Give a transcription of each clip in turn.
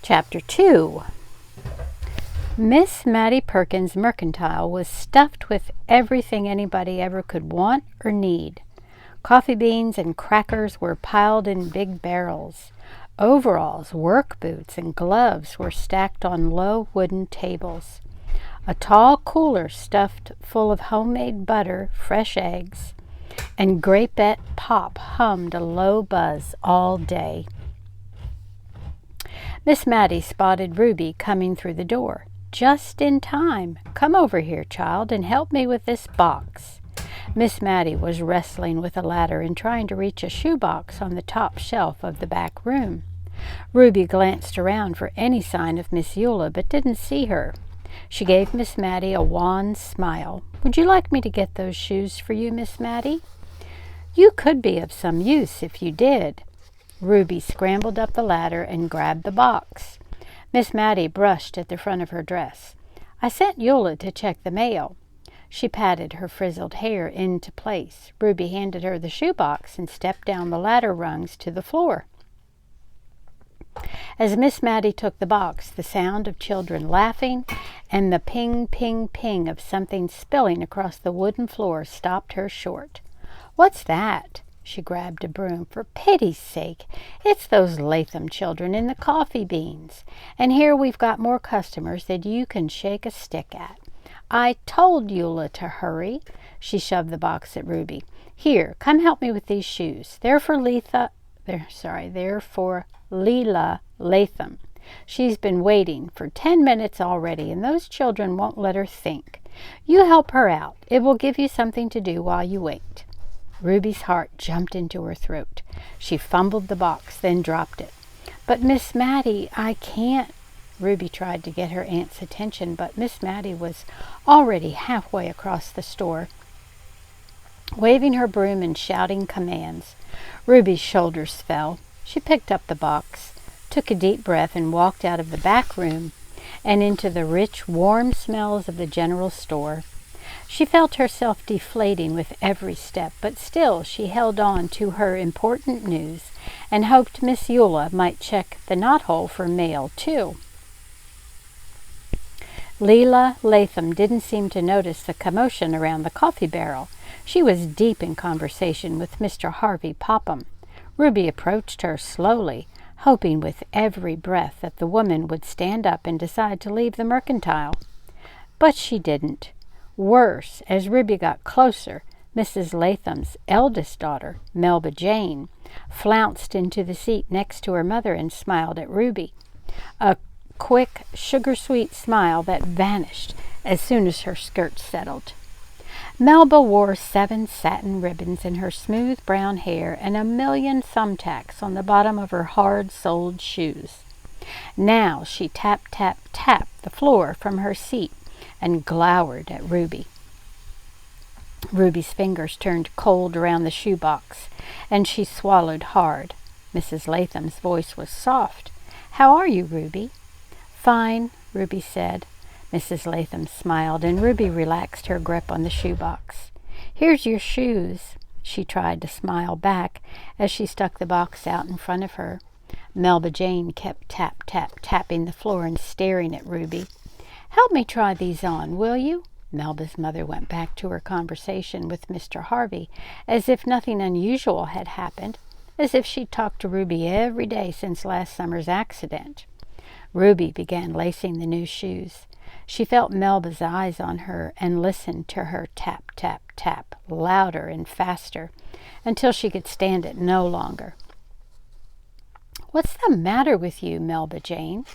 Chapter 2. Miss Mattie Perkins' mercantile was stuffed with everything anybody ever could want or need. Coffee beans and crackers were piled in big barrels. Overalls, work boots, and gloves were stacked on low wooden tables. A tall cooler stuffed full of homemade butter, fresh eggs, and grapette pop hummed a low buzz all day. Miss Mattie spotted Ruby coming through the door. "Just in time. Come over here, child, and help me with this box." Miss Mattie was wrestling with a ladder and trying to reach a shoebox on the top shelf of the back room. Ruby glanced around for any sign of Miss Eula, but didn't see her. She gave Miss Mattie a wan smile. "Would you like me to get those shoes for you, Miss Mattie?" "You could be of some use if you did." Ruby scrambled up the ladder and grabbed the box. Miss Mattie brushed at the front of her dress. "I sent Eula to check the mail." She patted her frizzled hair into place. Ruby handed her the shoebox and stepped down the ladder rungs to the floor. As Miss Mattie took the box, the sound of children laughing and the ping, ping, ping of something spilling across the wooden floor stopped her short. "What's that?" She grabbed a broom. "For pity's sake, it's those Latham children in the coffee beans. And here we've got more customers than you can shake a stick at. I told Eula to hurry." She shoved the box at Ruby. "Here, come help me with these shoes. They're for Leela Latham. She's been waiting for 10 minutes already, and those children won't let her think. You help her out. It will give you something to do while you wait." Ruby's heart jumped into her throat. She fumbled the box, then dropped it. "But Miss Mattie, I can't." Ruby tried to get her aunt's attention, but Miss Mattie was already halfway across the store, waving her broom and shouting commands. Ruby's shoulders fell. She picked up the box, took a deep breath, and walked out of the back room and into the rich, warm smells of the general store. She felt herself deflating with every step, but still she held on to her important news and hoped Miss Eula might check the knothole for mail, too. Leela Latham didn't seem to notice the commotion around the coffee barrel. She was deep in conversation with Mr. Harvey Popham. Ruby approached her slowly, hoping with every breath that the woman would stand up and decide to leave the mercantile. But she didn't. Worse, as Ruby got closer, Mrs. Latham's eldest daughter, Melba Jane, flounced into the seat next to her mother and smiled at Ruby. A quick, sugar-sweet smile that vanished as soon as her skirts settled. Melba wore 7 satin ribbons in her smooth brown hair and a million thumbtacks on the bottom of her hard-soled shoes. Now she tapped the floor from her seat and glowered at Ruby. Ruby's fingers turned cold around the shoebox, and she swallowed hard. Mrs. Latham's voice was soft. "How are you, Ruby?" "Fine," Ruby said. Mrs. Latham smiled, and Ruby relaxed her grip on the shoebox. "Here's your shoes." She tried to smile back as she stuck the box out in front of her. Melba Jane kept tapping the floor and staring at Ruby. "Help me try these on, will you?" Melba's mother went back to her conversation with Mr. Harvey, as if nothing unusual had happened, as if she'd talked to Ruby every day since last summer's accident. Ruby began lacing the new shoes. She felt Melba's eyes on her and listened to her tap, tap, tap, louder and faster, until she could stand it no longer. "What's the matter with you, Melba Jane?"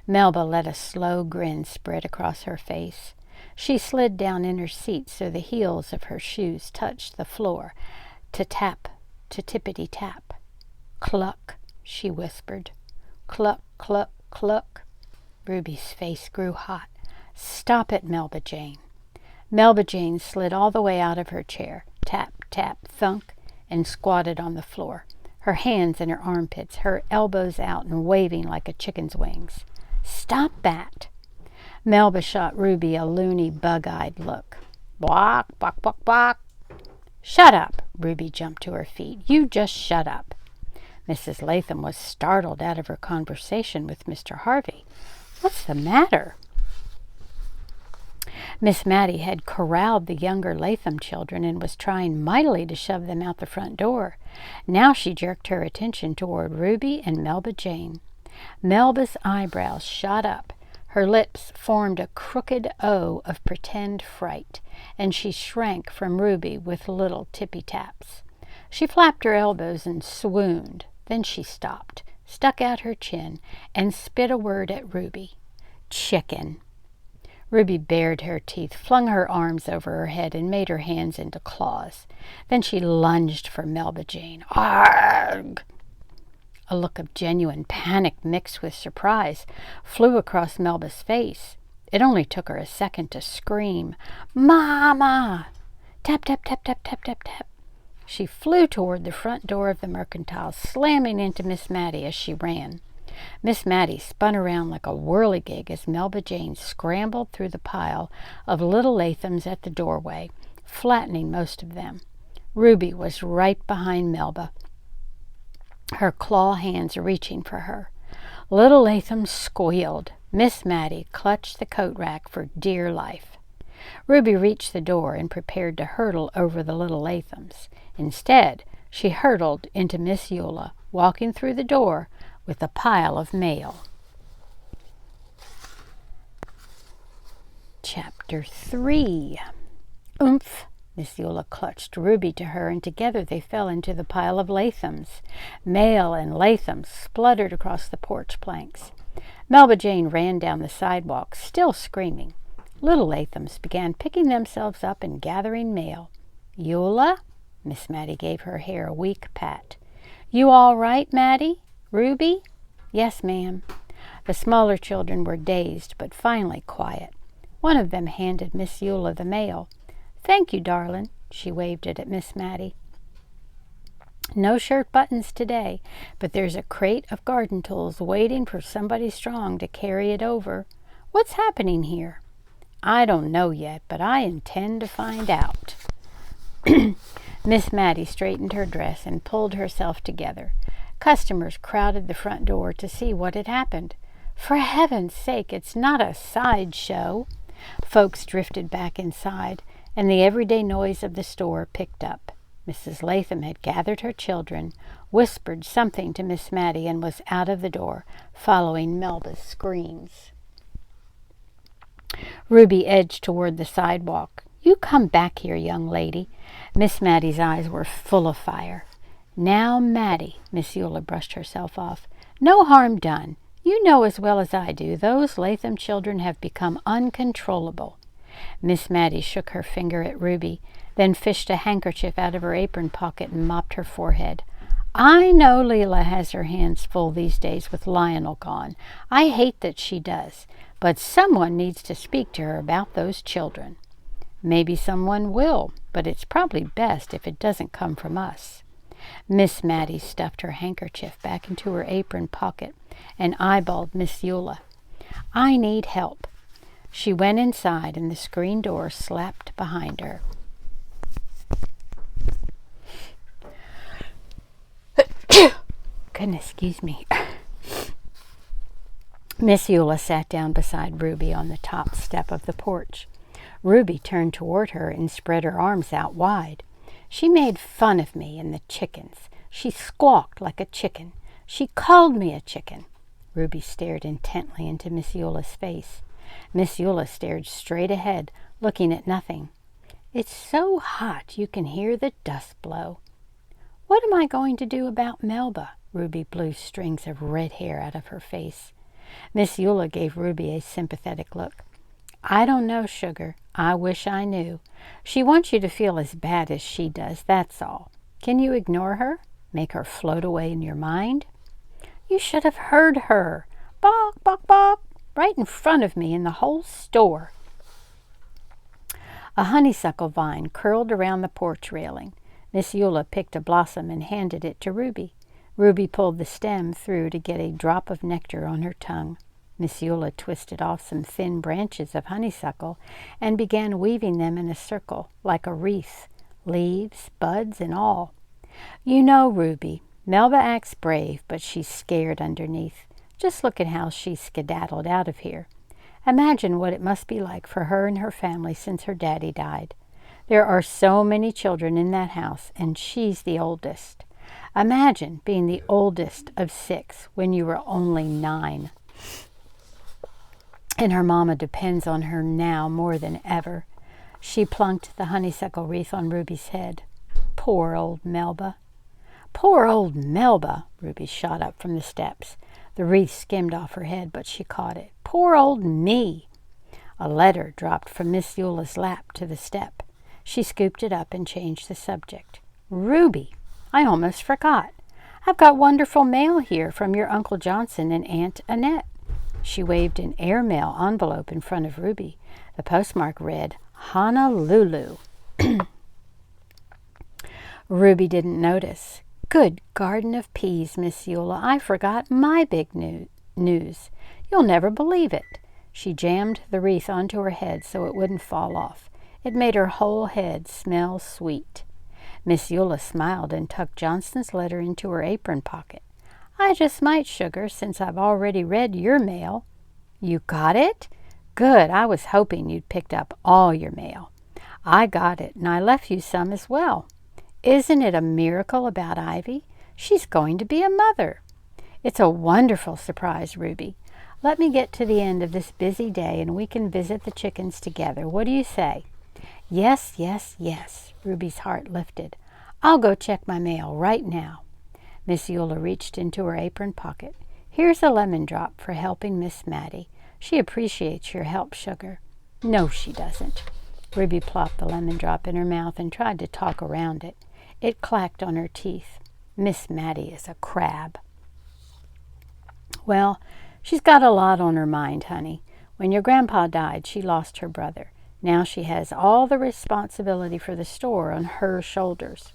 Melba let a slow grin spread across her face. She slid down in her seat so the heels of her shoes touched the floor, to tippity tap. "Cluck," she whispered. "Cluck, cluck, cluck." Ruby's face grew hot. "Stop it, Melba Jane." Melba Jane slid all the way out of her chair, tap, tap, thunk, and squatted on the floor, her hands in her armpits, her elbows out and waving like a chicken's wings. "Stop that." Melba shot Ruby a loony, bug-eyed look. "Bwak, bwak, bwak, bwak." "Shut up." Ruby jumped to her feet. "You just shut up." Mrs. Latham was startled out of her conversation with Mr. Harvey. "What's the matter?" Miss Mattie had corralled the younger Latham children and was trying mightily to shove them out the front door. Now she jerked her attention toward Ruby and Melba Jane. Melba's eyebrows shot up. Her lips formed a crooked O of pretend fright, and she shrank from Ruby with little tippy taps. She flapped her elbows and swooned. Then she stopped, stuck out her chin, and spit a word at Ruby. "Chicken." Ruby bared her teeth, flung her arms over her head, and made her hands into claws. Then she lunged for Melba Jane. "Arg!" A look of genuine panic mixed with surprise flew across Melba's face. It only took her a second to scream, "Mama!" Tap, tap, tap, tap, tap, tap, tap. She flew toward the front door of the mercantile, slamming into Miss Mattie as she ran. Miss Mattie spun around like a whirligig as Melba Jane scrambled through the pile of little Lathams at the doorway, flattening most of them. Ruby was right behind Melba, her claw hands reaching for her. Little Latham squealed. Miss Mattie clutched the coat rack for dear life. Ruby reached the door and prepared to hurtle over the little Lathams. Instead, she hurtled into Miss Eula, walking through the door with a pile of mail. Chapter 3. Oomph! Miss Eula clutched Ruby to her, and together they fell into the pile of Lathams. Mail and Lathams spluttered across the porch planks. Melba Jane ran down the sidewalk, still screaming. Little Lathams began picking themselves up and gathering mail. "Eula?" Miss Mattie gave her hair a weak pat. "You all right, Mattie? Ruby?" "Yes, ma'am." The smaller children were dazed, but finally quiet. One of them handed Miss Eula the mail. "Thank you, darling." She waved it at Miss Mattie. "No shirt buttons today, but there's a crate of garden tools waiting for somebody strong to carry it over. What's happening here?" "I don't know yet, but I intend to find out." Miss Mattie straightened her dress and pulled herself together. Customers crowded the front door to see what had happened. "For heaven's sake, it's not a sideshow!" Folks drifted back inside, and the everyday noise of the store picked up. Mrs. Latham had gathered her children, whispered something to Miss Mattie, and was out of the door, following Melba's screams. Ruby edged toward the sidewalk. "You come back here, young lady." Miss Mattie's eyes were full of fire. "Now, Mattie," Miss Eula brushed herself off. "No harm done. You know as well as I do, those Latham children have become uncontrollable." Miss Mattie shook her finger at Ruby, then fished a handkerchief out of her apron pocket and mopped her forehead. "I know Leela has her hands full these days with Lionel gone. I hate that she does. But someone needs to speak to her about those children." "Maybe someone will, but it's probably best if it doesn't come from us." Miss Mattie stuffed her handkerchief back into her apron pocket and eyeballed Miss Eula. "I need help." She went inside, and the screen door slapped behind her. Goodness, excuse me. Miss Eula sat down beside Ruby on the top step of the porch. Ruby turned toward her and spread her arms out wide. "She made fun of me and the chickens. She squawked like a chicken. She called me a chicken." Ruby stared intently into Miss Eula's face. Miss Eula stared straight ahead, looking at nothing. "It's so hot you can hear the dust blow." "What am I going to do about Melba?" Ruby blew strings of red hair out of her face. Miss Eula gave Ruby a sympathetic look. "I don't know, sugar. I wish I knew. She wants you to feel as bad as she does, that's all. Can you ignore her? Make her float away in your mind?" "You should have heard her. Bawk, bawk, bawk, right in front of me in the whole store." A honeysuckle vine curled around the porch railing. Miss Eula picked a blossom and handed it to Ruby. Ruby pulled the stem through to get a drop of nectar on her tongue. Miss Eula twisted off some thin branches of honeysuckle and began weaving them in a circle, like a wreath, leaves, buds, and all. "You know, Ruby, Melba acts brave, but she's scared underneath. Just look at how she skedaddled out of here. Imagine what it must be like for her and her family since her daddy died. There are so many children in that house, and she's the oldest. Imagine being the oldest of 6 when you were only 9. And her mama depends on her now more than ever. She plunked the honeysuckle wreath on Ruby's head. Poor old Melba. Poor old Melba! Ruby shot up from the steps. The wreath skimmed off her head, but she caught it. Poor old me! A letter dropped from Miss Eula's lap to the step. She scooped it up and changed the subject. Ruby, I almost forgot. I've got wonderful mail here from your Uncle Johnson and Aunt Annette. She waved an airmail envelope in front of Ruby. The postmark read, Honolulu. Ruby didn't notice. Good garden of peas, Miss Eula. I forgot my big news. You'll never believe it. She jammed the wreath onto her head so it wouldn't fall off. It made her whole head smell sweet. Miss Eula smiled and tucked Johnson's letter into her apron pocket. I just might, sugar, since I've already read your mail. You got it? Good. I was hoping you'd picked up all your mail. I got it, and I left you some as well. Isn't it a miracle about Ivy? She's going to be a mother. It's a wonderful surprise, Ruby. Let me get to the end of this busy day and we can visit the chickens together. What do you say? Yes, yes, yes. Ruby's heart lifted. I'll go check my mail right now. Miss Eula reached into her apron pocket. Here's a lemon drop for helping Miss Mattie. She appreciates your help, sugar. No, she doesn't. Ruby plopped the lemon drop in her mouth and tried to talk around it. It clacked on her teeth. Miss Mattie is a crab. Well, she's got a lot on her mind, honey. When your grandpa died, she lost her brother. Now she has all the responsibility for the store on her shoulders.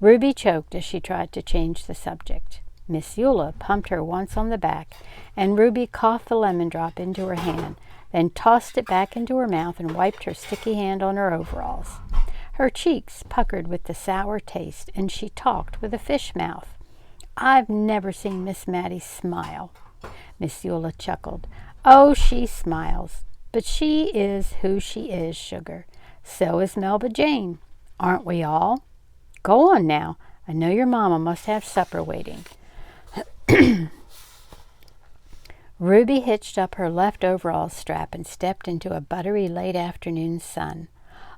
Ruby choked as she tried to change the subject. Miss Eula pumped her once on the back, and Ruby coughed the lemon drop into her hand, then tossed it back into her mouth and wiped her sticky hand on her overalls. Her cheeks puckered with the sour taste, and she talked with a fish mouth. I've never seen Miss Mattie smile. Miss Eula chuckled. Oh, she smiles. But she is who she is, sugar. So is Melba Jane. Aren't we all? Go on now. I know your mama must have supper waiting. Ruby hitched up her left overall strap and stepped into a buttery late afternoon sun.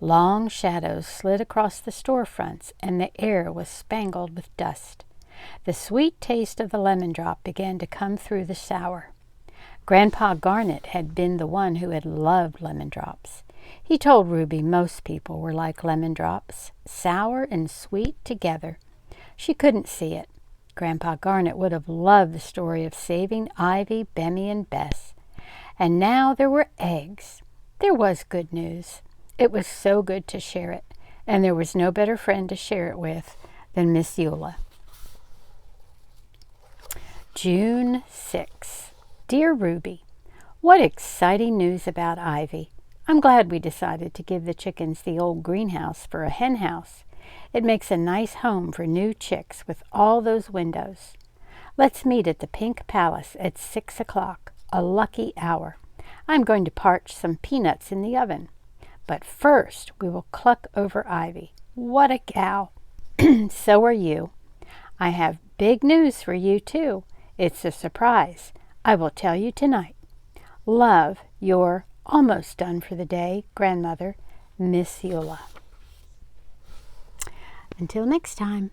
Long shadows slid across the storefronts, and the air was spangled with dust. The sweet taste of the lemon drop began to come through the sour. Grandpa Garnet had been the one who had loved lemon drops. He told Ruby most people were like lemon drops, sour and sweet together. She couldn't see it. Grandpa Garnet would have loved the story of saving Ivy, Bemmy, and Bess. And now there were eggs. There was good news. It was so good to share it, and there was no better friend to share it with than Miss Eula. June 6. Dear Ruby, what exciting news about Ivy. I'm glad we decided to give the chickens the old greenhouse for a hen house. It makes a nice home for new chicks with all those windows. Let's meet at the Pink Palace at 6 o'clock, a lucky hour. I'm going to parch some peanuts in the oven. But first, we will cluck over Ivy. What a gal! So are you. I have big news for you, too. It's a surprise. I will tell you tonight. Love, your almost done for the day grandmother, Miss Eula. Until next time.